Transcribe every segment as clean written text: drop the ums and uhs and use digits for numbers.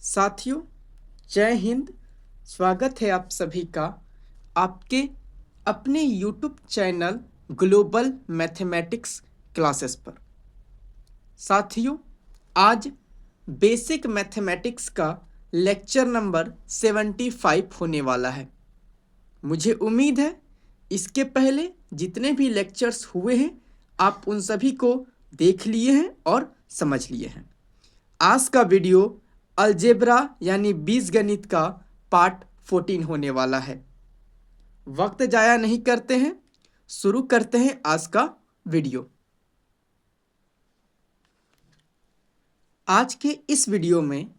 साथियों, जय हिंद। स्वागत है आप सभी का आपके अपने YouTube channel global mathematics classes पर। साथियों, आज बेसिक मैथमेटिक्स का लेक्चर नंबर 75 होने वाला है। मुझे उम्मीद है इसके पहले जितने भी लेक्चर्स हुए हैं आप उन सभी को देख लिए हैं और समझ लिए हैं। आज का वीडियो अलजेब्रा यानी बीजगणित का पार्ट 14 होने वाला है। वक्त जाया नहीं करते हैं, शुरू करते हैं आज का वीडियो। आज के इस वीडियो में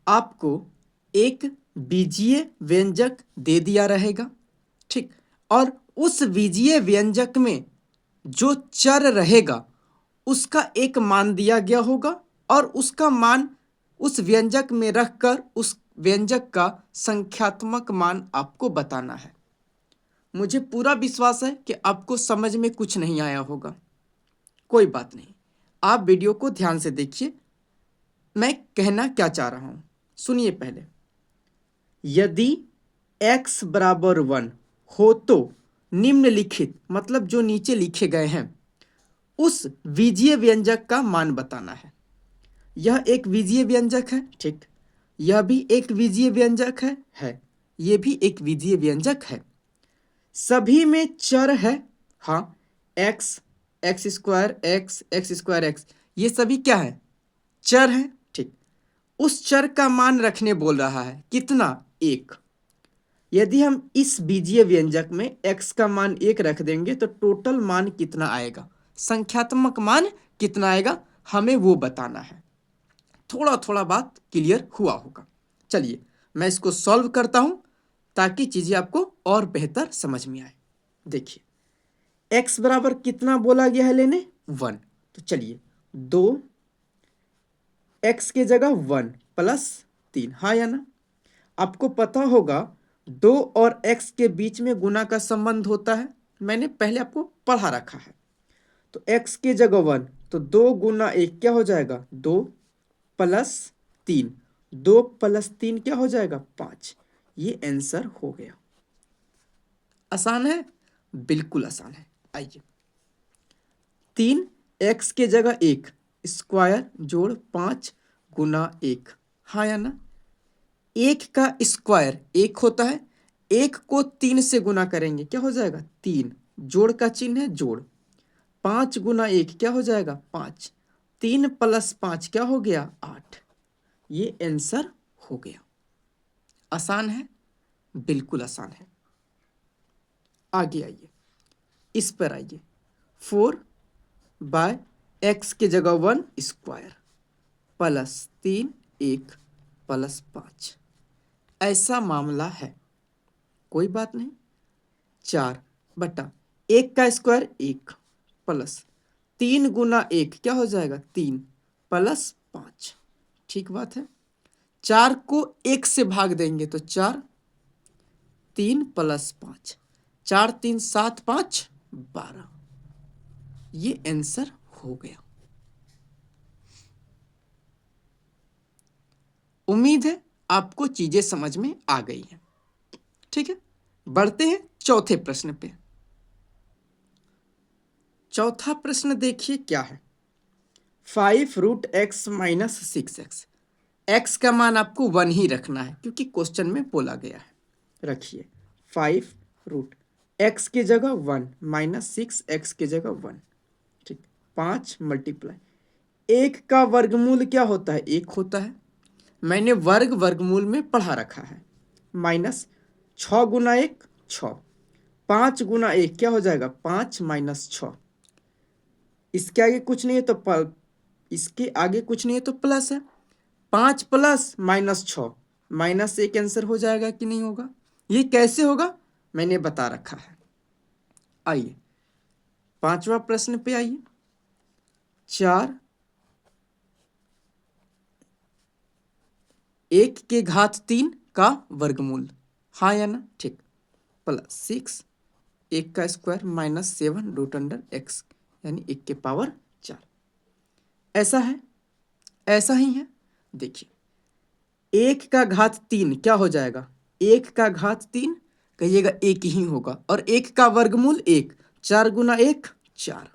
आपको एक बीजीय व्यंजक दे दिया रहेगा, ठीक, और उस बीजीय व्यंजक में जो चर रहेगा उसका एक मान दिया गया होगा और उसका मान उस व्यंजक में रखकर उस व्यंजक का संख्यात्मक मान आपको बताना है। मुझे पूरा विश्वास है कि आपको समझ में कुछ नहीं आया होगा। कोई बात नहीं, आप वीडियो को ध्यान से देखिए। मैं कहना क्या चाह रहा हूं, सुनिए पहले। यदि x बराबर 1 हो तो निम्नलिखित, मतलब जो नीचे लिखे गए हैं, उस बीजीय व्यंजक का मान बताना है। यह एक बीजीय व्यंजक है, ठीक, यह भी एक बीजीय व्यंजक है, यह भी एक बीजीय व्यंजक है। सभी में चर है, हाँ, x, x square x, x square x, ये सभी क्या है? चर है, ठीक। उस चर का मान रखने बोल रहा है, कितना? 1। यदि हम इस बीजीय व्यंजक में x का मान 1 रख देंगे तो टोटल मान कितना आएगा, संख्यात्मक मान कितना आएगा, हमें वो बताना है। थोड़ा थोड़ा बात क्लियर हुआ होगा। चलिए मैं इसको सॉल्व करता हूं ताकि चीजें आपको और बेहतर समझ में आए। देखिए x बराबर कितना बोला गया है लेने? 1। तो चलिए 2 x के जगह 1 प्लस 3, हाँ या ना? आपको पता होगा 2 और x के बीच में गुना का संबंध होता है, मैंने पहले आपको पढ़ा रखा है। तो x के जगह 1, तो 2 गुना 1 क्या हो जाएगा? 2 प्लस 3, 2 प्लस 3 क्या हो जाएगा? 5। ये आंसर हो गया। आसान है, बिल्कुल आसान है। आइए 3x के जगह 1 स्क्वायर जोड़ 5 गुना 1, हाँ या ना? 1 का स्क्वायर 1 होता है, 1 को 3 से गुना करेंगे क्या हो जाएगा? 3, जोड़ का चिन्ह है जोड़। 5 गुना 1 क्या हो जाएगा? 5। 3 प्लस 5 क्या हो गया? 8। ये आंसर हो गया। आसान है, बिल्कुल आसान है। आगे आइए, इस पर आइए। 4 बाय एक्स के जगह 1 स्क्वायर प्लस 3 1 प्लस 5, ऐसा मामला है। कोई बात नहीं, 4 बटा 1 का स्क्वायर 1 प्लस 3 गुना 1 क्या हो जाएगा? 3 प्लस 5, ठीक बात है। 4 को 1 से भाग देंगे तो 4, 3 प्लस 5, 4 3 7 5 12। ये आंसर हो गया। उम्मीद है आपको चीजें समझ में आ गई हैं, ठीक है। बढ़ते हैं चौथे प्रश्न पे। चौथा प्रश्न देखिए क्या है। 5√x माइनस 6x, x का मान आपको 1 ही रखना है क्योंकि क्वेश्चन में बोला गया है। रखिए 5√x के जगह 1 माइनस 6x के जगह 1, ठीक। 5 मल्टीप्लाई 1 का वर्गमूल क्या होता है? 1 होता है, मैंने वर्गमूल में पढ़ा रखा है। माइनस 6 गुना 1 6, 5 गुना 1 क्या हो जाएगा? 5 माइनस 6। इसके आगे कुछ नहीं है तो इसके आगे कुछ नहीं है तो प्लस है। 5 प्लस माइनस 6, माइनस 1 आंसर हो जाएगा कि नहीं होगा? ये कैसे होगा मैंने बता रखा है। आइए पांचवा प्रश्न पे आइए। 4 1 के घात 3 का वर्गमूल, हाँ या ना? ठीक, प्लस 6 1 का square minus 7 root under x, यानी 1 के पावर 4। ऐसा है, ऐसा ही है। देखिए 1 का घात 3 क्या हो जाएगा? 1 का घात 3 कहिएगा 1 ही होगा, और 1 का वर्गमूल 1, 4 गुना 1 4।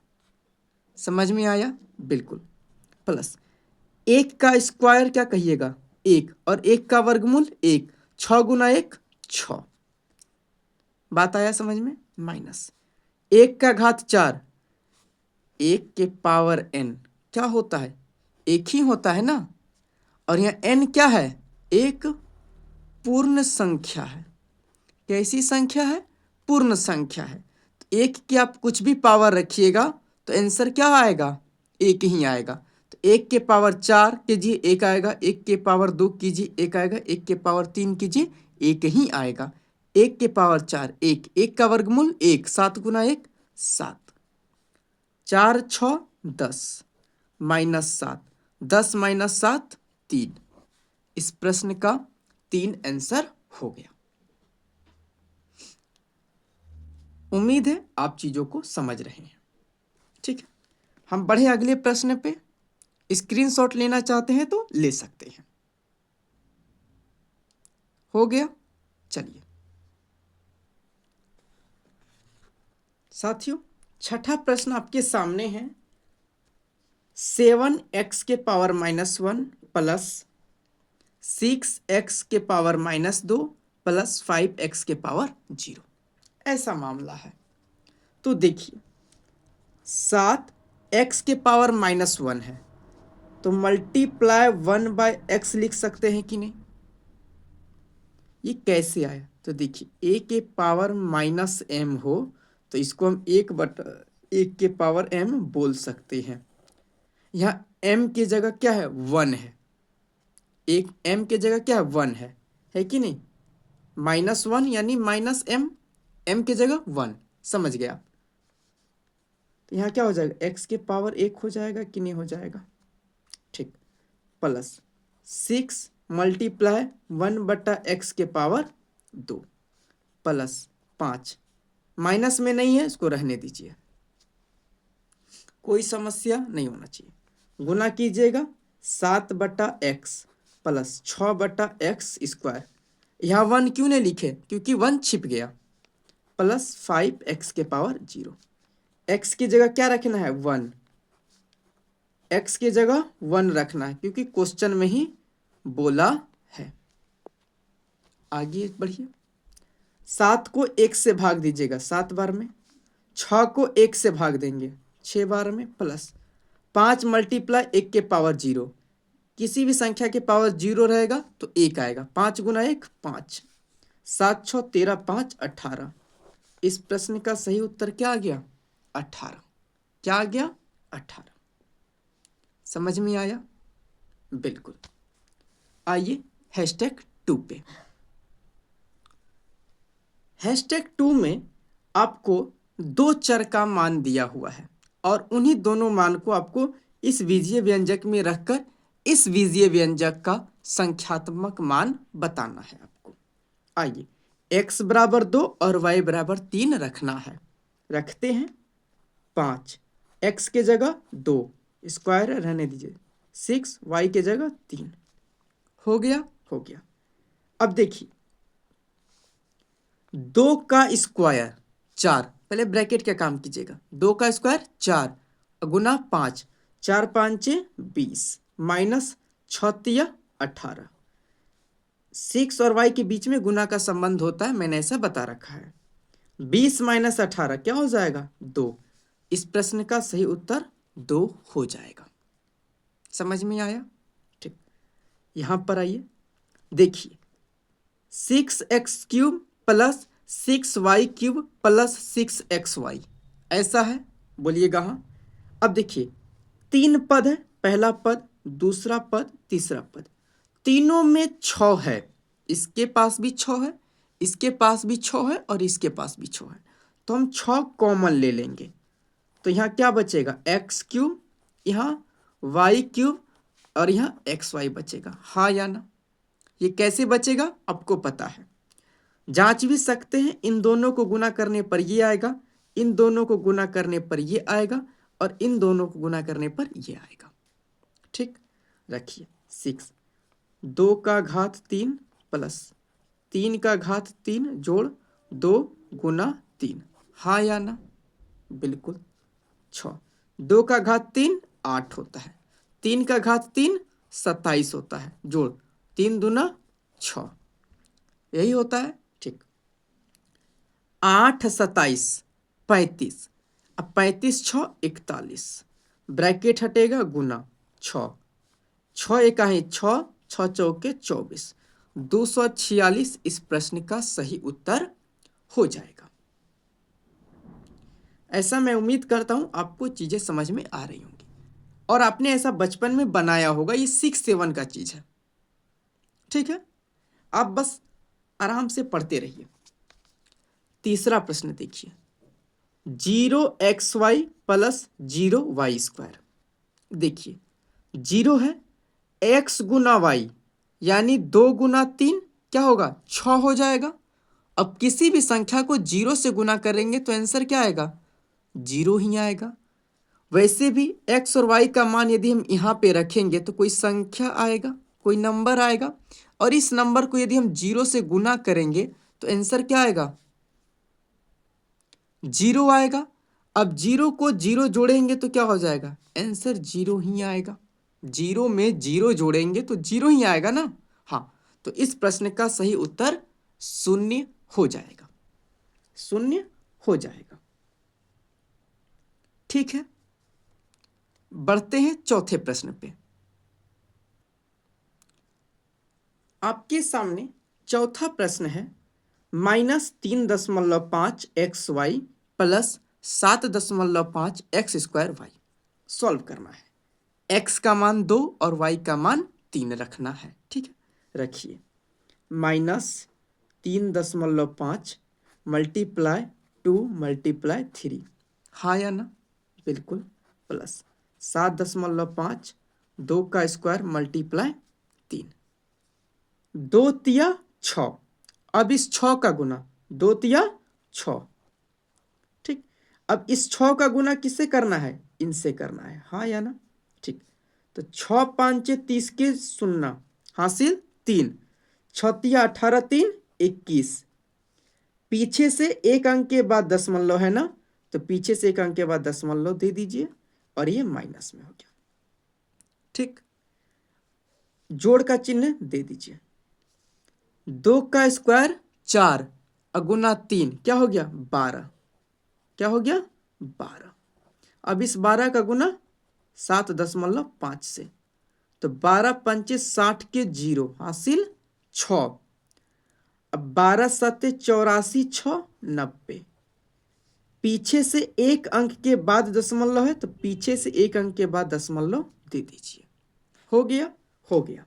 समझ में आया? बिल्कुल। प्लस 1 का स्क्वायर क्या कहिएगा? 1, और 1 का वर्गमूल 1, 6 गुना 1 6। बात आया समझ में? माइनस 1 का घात 4, 1 के पावर n क्या होता है? 1 ही होता है ना, और यहाँ n क्या है? एक पूर्ण संख्या है। कैसी संख्या है? पूर्ण संख्या है। तो 1 की आप कुछ भी पावर रखिएगा तो आंसर क्या आएगा? 1 ही आएगा। तो 1 के पावर 4 कीजिए 1 आएगा, 1 के पावर 2 कीजिए 1 आएगा, 1 के पावर 3 कीजिए 1 ही आएगा। 1 के पावर 4 1, 1 का वर्गमूल 1, 7 गुना 1 7, 4 6 10 माइनस 7, 10 माइनस 7 3। इस प्रश्न का 3 आंसर हो गया। उम्मीद है आप चीजों को समझ रहे हैं। ठीक है, हम बढ़े अगले प्रश्न पे। स्क्रीनशॉट लेना चाहते हैं तो ले सकते हैं। हो गया? चलिए साथियों, छठा प्रश्न आपके सामने है। 7x के पावर -1 प्लस 6x के पावर -2 प्लस 5x के पावर 0, ऐसा मामला है। तो देखिए 7x के पावर -1 है, तो मल्टीप्लाई 1/x लिख सकते हैं कि नहीं? ये कैसे आया? तो देखिए a के पावर -m हो तो इसको हम 1 के पावर m बोल सकते हैं। यहाँ m की जगह क्या है? 1 है। एक m की जगह क्या है? 1 है कि नहीं? -1 यानी -m, m की जगह 1। समझ गए आप? तो यहाँ क्या हो जाएगा? x के पावर 1 हो जाएगा कि नहीं हो जाएगा? ठीक, प्लस 6 मल्टीप्लाई 1/x के पावर 2 प्लस 5, माइनस में नहीं है इसको रहने दीजिए, कोई समस्या नहीं होना चाहिए। गुना कीजिएगा 7/x प्लस 6/x स्क्वायर। यहाँ 1 क्यों नहीं लिखे? क्योंकि 1 छिप गया। प्लस 5x के पावर 0। x की जगह क्या रखना है? 1। x की जगह 1 रखना है क्योंकि क्वेश्चन में ही बोला है। आगे बढ़िए। 7 को 1 से भाग दीजिएगा 7 बार में, 6 को 1 से भाग देंगे 6 बार में, प्लस 5 मल्टीप्लाई 1 के पावर 0। किसी भी संख्या के पावर 0 रहेगा तो 1 आएगा। 5 गुना 1 5, 7 6 13 5 18। इस प्रश्न का सही उत्तर क्या आ गया? 18। क्या आ गया? 18। समझ में आया? बिल्कुल। आइए #2 पे। #2 में आपको 2 चर का मान दिया हुआ है और उन्हीं दोनों मान को आपको इस बीजीय व्यंजक में रखकर इस बीजीय व्यंजक का संख्यात्मक मान बताना है आपको। आइए x बराबर 2 और y बराबर 3 रखना है। रखते हैं। 5 x के जगह 2 स्क्वायर रहने दीजिए, 6 y के जगह 3। हो गया? हो गया। अब देखिए 2 का स्क्वायर 4, पहले ब्रैकेट का काम कीजिएगा। 2 का स्क्वायर 4 गुना 5, 4 5 20 माइनस 6 18। 6 और y के बीच में गुना का संबंध होता है, मैंने ऐसा बता रखा है। 20 माइनस 18 क्या हो जाएगा? 2। इस प्रश्न का सही उत्तर 2 हो जाएगा। समझ में आया? ठीक, यहां पर आइए देखिए 6x³ plus 6y³ plus 6xy, ऐसा है? बोलिएगा हाँ। अब देखिए 3 पद है, पहला पद, दूसरा पद, तीसरा पद, तीनों में 6 है। इसके पास भी 6 है, इसके पास भी 6 है और इसके पास भी 6 है। तो हम 6 कॉमन ले लेंगे तो यहाँ क्या बचेगा? x³, यहाँ y³ और यहाँ xy बचेगा। हाँ या ना? ये कैसे बचेगा आपको पता है, जांच भी सकते हैं। इन दोनों को गुना करने पर ये आएगा, इन दोनों को गुना करने पर ये आएगा और इन दोनों को गुना करने पर ये आएगा। ठीक, रखिए 6 2 का घात 3 प्लस 3 का घात 3 जोड़ 2 गुना 3, हाँ या ना? बिल्कुल। 6, 2 का घात 3 8 होता है, 3 का घात 3 27 होता है, जोड़ 3 दूना 6, यही होता है। ठीक, 8 27 35, अब 35 6 41, ब्रैकेट हटेगा गुना 6, 6 एकाही 6, 6 चौके 24, 246 इस प्रश्न का सही उत्तर हो जाएगा। ऐसा मैं उम्मीद करता हूं आपको चीजें समझ में आ रही होंगी और आपने ऐसा बचपन में बनाया होगा। ये 6-7 का चीज है, ठीक है। आप बस आराम से पढ़ते रहिए। तीसरा प्रश्न देखिए, 0xy प्लस 0y²। देखिए 0 है, x गुना वाई यानी 2 गुना 3 क्या होगा? 6 हो जाएगा। अब किसी भी संख्या को 0 से गुना करेंगे तो आंसर क्या आएगा? 0 ही आएगा। वैसे भी x और y का मान यदि हम यहाँ पे रखेंगे तो कोई संख्या आएगा, कोई नंबर आएगा, और इस नंबर को यदि हम 0 से गुना करेंगे तो आंसर क्या आएगा? 0 आएगा। अब 0 को 0 जोड़ेंगे तो क्या हो जाएगा? आंसर 0 ही आएगा। 0 में 0 जोड़ेंगे तो 0 ही आएगा ना। हाँ, तो इस प्रश्न का सही उत्तर 0 हो जाएगा, 0 हो जाएगा। ठीक है, बढ़ते हैं चौथे प्रश्न पे। आपके सामने चौथा प्रश्न है, -3.5xy प्लस 7.5x² सॉल्व करना है। x का मान 2 और y का मान 3 रखना है। ठीक है, रखिए। -3.5 मल्टीप्लाई 2 मल्टीप्लाई 3, हाँ या ना? बिल्कुल। प्लस 7.5 2 का स्क्वायर मल्टीप्लाई 3, 2 तिया 6। अब इस 6 का गुना 2 तिया 6। ठीक, अब इस 6 का गुना किससे करना है? इनसे करना है, हाँ या ना? ठीक, तो 6 5 30 के 0 हासिल 3, 6 तिया 18 3 21। पीछे से एक अंक के बाद दशमलव है ना, तो पीछे से एक अंक के बाद दशमलव दे दीजिए और ये माइनस में हो गया। ठीक, जोड़ का चिन्ह दे दीजिए। 2 का स्क्वायर 4 अगुना 3 क्या हो गया? 12। क्या हो गया? 12। अब इस 12 का गुना 7.5 से, तो 12 पंचे 60 के 0 हासिल 6। अब 12 7 84 6 90। पीछे से एक अंक के बाद दशमलव है तो पीछे से एक अंक के बाद दशमलव दे दीजिए। हो गया? हो गया।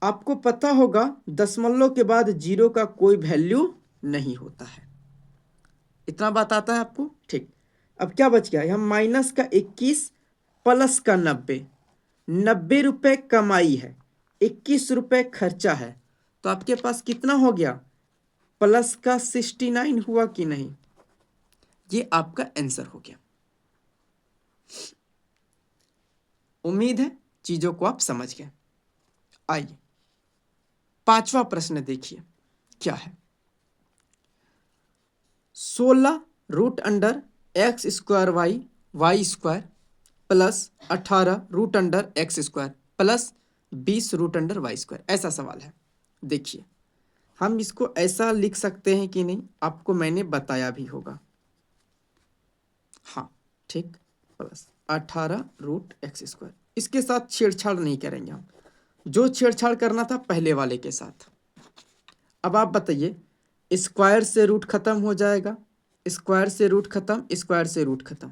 आपको पता होगा दशमलव के बाद 0 का कोई वैल्यू नहीं होता है, इतना बात आता है आपको। ठीक, अब क्या बच गया? हम माइनस का 21 प्लस का 90, 90 रुपए कमाई है, 21 रुपए खर्चा है, तो आपके पास कितना हो गया? प्लस का 69 हुआ कि नहीं? ये आपका आंसर हो गया। उम्मीद है चीजों को आप समझ गए। आइए पांचवा प्रश्न देखिए क्या है। 16 root under x² y² plus 18 root under x² plus 20 root under y², ऐसा सवाल है। देखिए हम इसको ऐसा लिख सकते हैं कि नहीं, आपको मैंने बताया भी होगा। हाँ ठीक, प्लस 18 रूट x², इसके साथ छेड़छाड़ नहीं करेंगे हम, जो छेड़छाड़ करना था पहले वाले के साथ। अब आप बताइए, स्क्वायर से रूट खत्म हो जाएगा, स्क्वायर से रूट खत्म, स्क्वायर से रूट खत्म,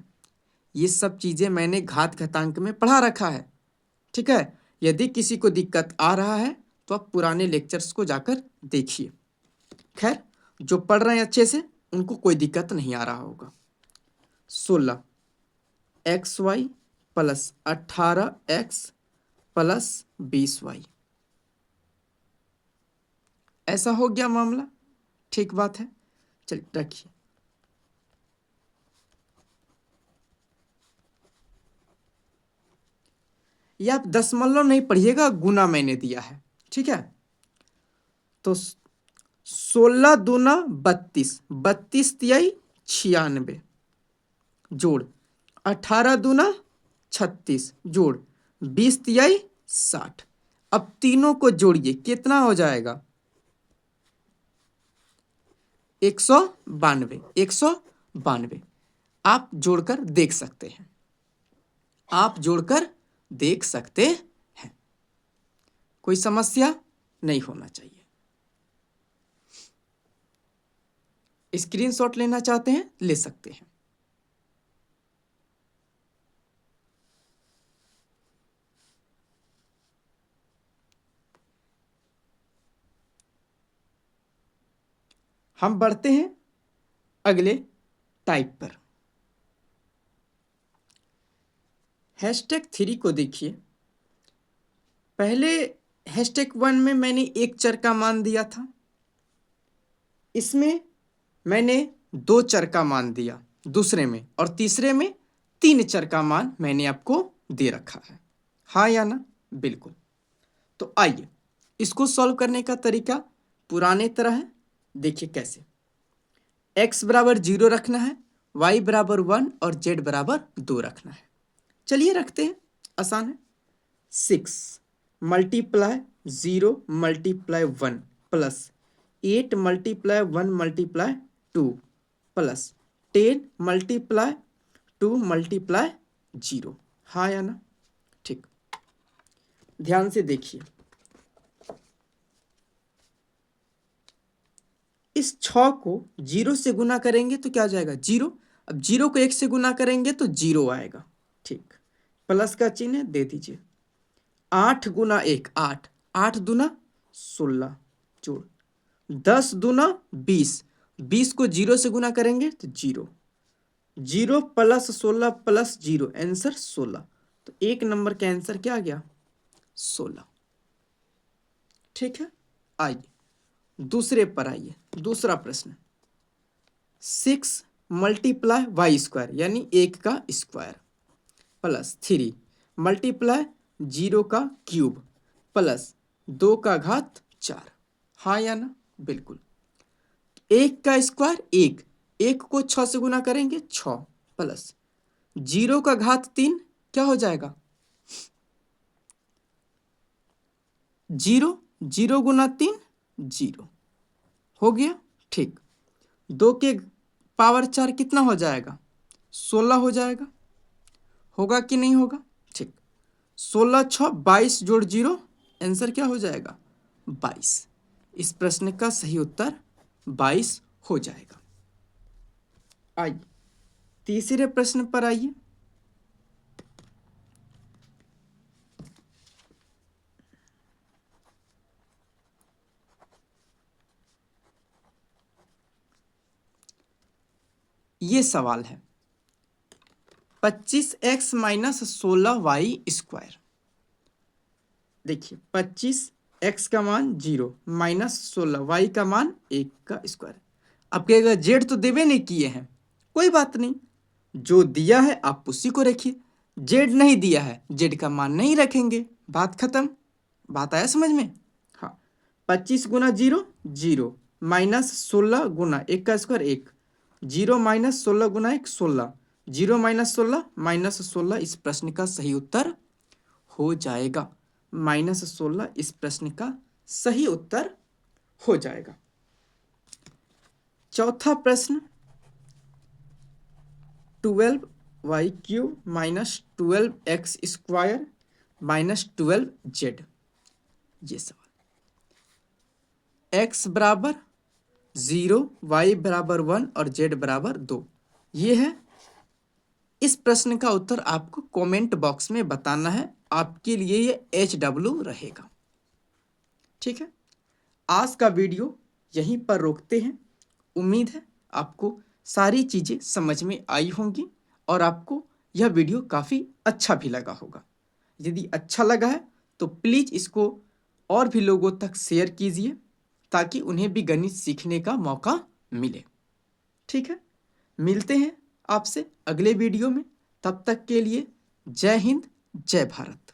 ये सब चीजें मैंने घात घातांक में पढ़ा रखा है। ठीक है, यदि किसी को दिक्कत आ रहा है तो आप पुराने लेक्चर्स को जाकर देखिए। खैर जो पढ़ रहे हैं अच्छे से उनको कोई दिक्कत नहीं आ रहा होगा। 16 xy plus 18x plus 20y, ऐसा हो गया मामला। ठीक बात है, चलिए रखिए। ये आप दशमलव नहीं पढ़िएगा, गुना मैंने दिया है, ठीक है। तो 16 दूना 32, 32 तिहाई 96, जोड़ 18 दूना 36, जोड़ 20 तिहाई 60। अब तीनों को जोड़िए, कितना हो जाएगा? 192, 192। आप जोड़कर देख सकते हैं, आप जोड़कर देख सकते हैं, कोई समस्या नहीं होना चाहिए। स्क्रीनशॉट लेना चाहते हैं ले सकते हैं। हम बढ़ते हैं अगले टाइप पर। #3 को देखिए। पहले #1 में मैंने एक चर का मान दिया था, इसमें मैंने 2 चर का मान दिया दूसरे में, और तीसरे में 3 चर का मान मैंने आपको दे रखा है, हाँ या ना? बिल्कुल। तो आइए इसको सॉल्व करने का तरीका पुराने तरह है, देखिए कैसे। x बराबर 0 रखना है, y बराबर 1 और z बराबर 2 रखना है। चलिए रखते हैं, आसान है। 6 multiply 0 multiply 1 plus 8 multiply 1 multiply 2 plus 10 multiply 2 multiply 0, हाँ या ना? ठीक, ध्यान से देखिए। इस 6 को 0 से गुना करेंगे तो क्या आ जाएगा? 0। अब 0 को 1 से गुना करेंगे तो 0 आएगा, ठीक। प्लस का चिन्ह दे दीजिए। 8 गुना 1 8, 8 दूना 16, जोड़ 10 दूना 20, 20 को 0 से गुना करेंगे तो 0, 0 प्लस 16 प्लस 0, आंसर 16। तो 1 नंबर का आंसर क्या आ गया? 16, ठीक है। आइए दूसरे पर आइए, दूसरा प्रश्न। 6 मल्टीप्लाई वाई स्क्वायर यानी 1 का स्क्वायर प्लस 3 मल्टीप्लाई 0 का क्यूब प्लस 2 का घात 4, हाँ या ना? बिल्कुल। 1 का स्क्वायर 1, 1 को 6 से गुना करेंगे 6 प्लस 0 का घात 3, क्या हो जाएगा? 0, 0 गुना 3 0 हो गया, ठीक। 2 के पावर 4 कितना हो जाएगा? 16 हो जाएगा, होगा कि नहीं होगा? ठीक, 16 6 22 जोड़ 0, आंसर क्या हो जाएगा? 22। इस प्रश्न का सही उत्तर 22 हो जाएगा। आइए तीसरे प्रश्न पर आइए। ये सवाल है 25x माइनस 16y स्क्वायर। देखिए 25x का मान 0 माइनस 16y का मान 1 का स्क्वायर। अब कहेगा जेड तो देवे नहीं किए हैं, कोई बात नहीं, जो दिया है आप उसी को रखिए। जेड नहीं दिया है, जेड का मान नहीं रखेंगे, बात खत्म। बात आया समझ में? हाँ, 25 गुना 0 0 माइनस 16 गुना 1 का स्क्वायर 1, 0 माइनस 16 गुना 1 16, 0 माइनस 16 माइनस 16, इस प्रश्न का सही उत्तर हो जाएगा। माइनस 16 इस प्रश्न का सही उत्तर हो जाएगा। चौथा प्रश्न 12y cube minus 12x square minus 12z। ये सवाल x बराबर 0, y बराबर 1 और z बराबर 2, ये है। इस प्रश्न का उत्तर आपको कमेंट बॉक्स में बताना है, आपके लिए ये HW रहेगा, ठीक है। आज का वीडियो यहीं पर रोकते हैं। उम्मीद है आपको सारी चीज़ें समझ में आई होंगी और आपको यह वीडियो काफ़ी अच्छा भी लगा होगा। यदि अच्छा लगा है तो प्लीज़ इसको और भी लोगों तक शेयर कीजिए ताकि उन्हें भी गणित सीखने का मौका मिले, ठीक है। मिलते हैं आपसे अगले वीडियो में, तब तक के लिए जय हिंद जय भारत।